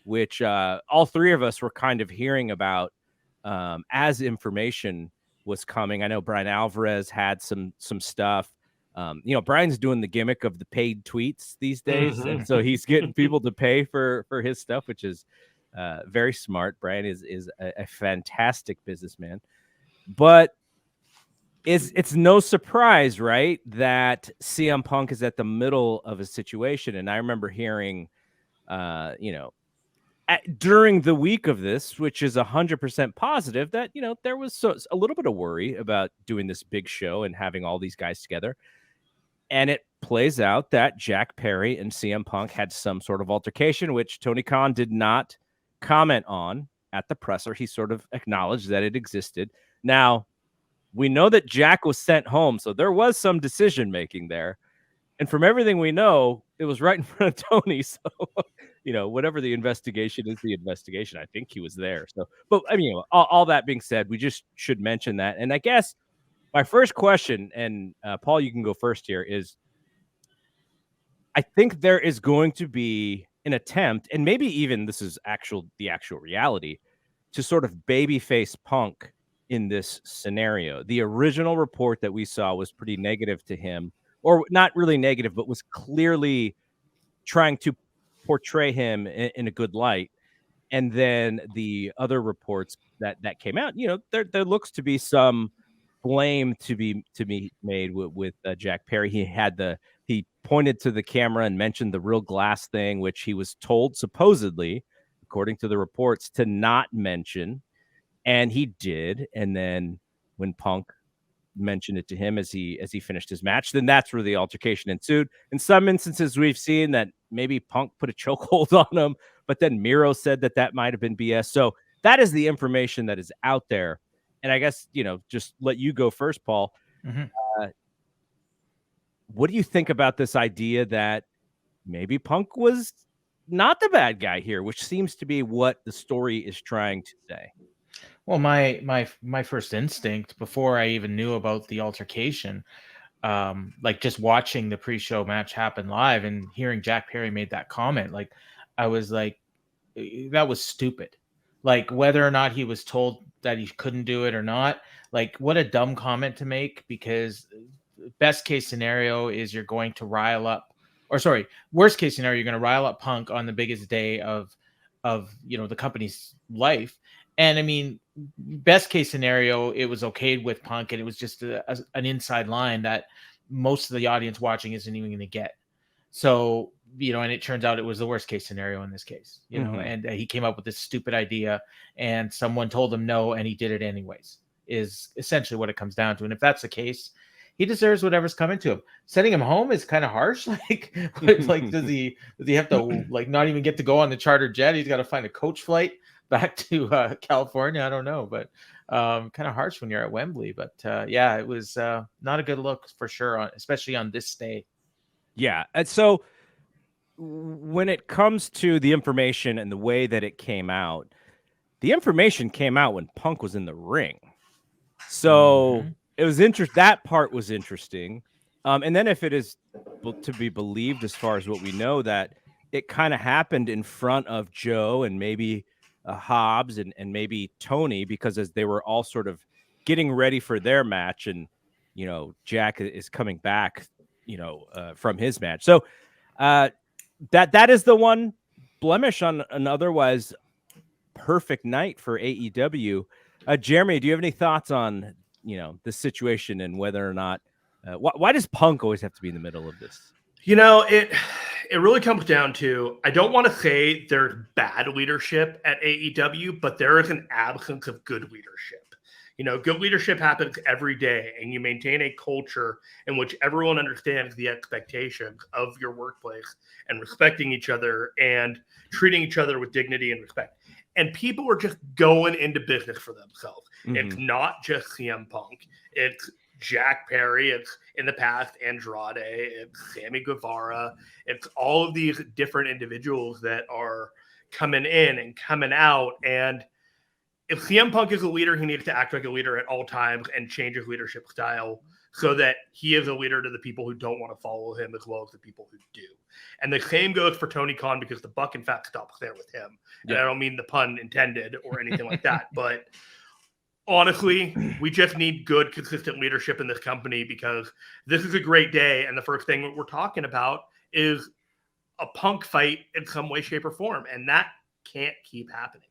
which all three of us were kind of hearing about as information was coming. I know Brian Alvarez had some stuff. Brian's doing the gimmick of the paid tweets these days, and so he's getting people to pay for his stuff, which is very smart. Brian is a fantastic businessman, but it's no surprise, right, that CM Punk is at the middle of a situation. And I remember hearing, during the week of this, which is 100% positive, that there was a little bit of worry about doing this big show and having all these guys together. And it plays out that Jack Perry and CM Punk had some sort of altercation, which Tony Khan did not comment on at the presser. He sort of acknowledged that it existed. Now, we know that Jack was sent home, so there was some decision making there. And from everything we know, it was right in front of Tony. So, whatever the investigation is, the investigation. I think he was there. So, but I mean, all that being said, we just should mention that. And I guess my first question, and Paul, you can go first here, is I think there is going to be an attempt, and maybe even this is the actual reality, to sort of babyface Punk in this scenario. The original report that we saw was pretty negative to him, or not really negative, but was clearly trying to portray him in a good light. And then the other reports that came out, there looks to be some blame to be made with Jack Perry. He pointed to the camera and mentioned the real glass thing, which he was told, supposedly, according to the reports, to not mention. And he did. And then when Punk mentioned it to him as he finished his match, then that's where the altercation ensued. In some instances, we've seen that maybe Punk put a chokehold on him, but then Miro said that might have been BS. So that is the information that is out there. And I guess, just let you go first, Paul. Mm-hmm. What do you think about this idea that maybe Punk was not the bad guy here, which seems to be what the story is trying to say? Well, my first instinct before I even knew about the altercation, like just watching the pre-show match happen live and hearing Jack Perry made that comment, like I was like, that was stupid. Like whether or not he was told that he couldn't do it or not, like what a dumb comment to make, because best case scenario is you're going to worst case scenario, you're going to rile up Punk on the biggest day of the company's life. And I mean, best case scenario, it was okayed with Punk, and it was just an inside line that most of the audience watching isn't even going to get. So, and it turns out it was the worst case scenario in this case, and he came up with this stupid idea and someone told him no, and he did it anyways, is essentially what it comes down to. And if that's the case, he deserves whatever's coming to him. Sending him home is kind of harsh. Like does he have to not even get to go on the charter jet? He's got to find a coach flight back to California. I don't know, but kind of harsh when you're at Wembley. But yeah, it was not a good look for sure, especially on this day. Yeah. And so when it comes to the information and the way that it came out, the information came out when Punk was in the ring. So it was interesting. That part was interesting. And then if it is to be believed, as far as what we know, that it kind of happened in front of Joe and maybe Hobbs and maybe Tony, because as they were all sort of getting ready for their match, and Jack is coming back from his match. So that is the one blemish on an otherwise perfect night for AEW. Jeremy, do you have any thoughts on this situation and whether or not why does Punk always have to be in the middle of this? It really comes down to, I don't want to say there's bad leadership at AEW, but there is an absence of good leadership. Good leadership happens every day, and you maintain a culture in which everyone understands the expectations of your workplace and respecting each other and treating each other with dignity and respect. And people are just going into business for themselves. Mm-hmm. It's not just CM Punk. It's Jack Perry. It's, in the past, Andrade. It's Sammy Guevara. It's all of these different individuals that are coming in and coming out. And if CM Punk is a leader, he needs to act like a leader at all times and change his leadership style so that he is a leader to the people who don't want to follow him as well as the people who do. And the same goes for Tony Khan, because the buck, in fact, stops there with him. And I don't mean the pun intended or anything like that. But honestly, we just need good, consistent leadership in this company, because this is a great day. And the first thing that we're talking about is a Punk fight in some way, shape, or form. And that can't keep happening.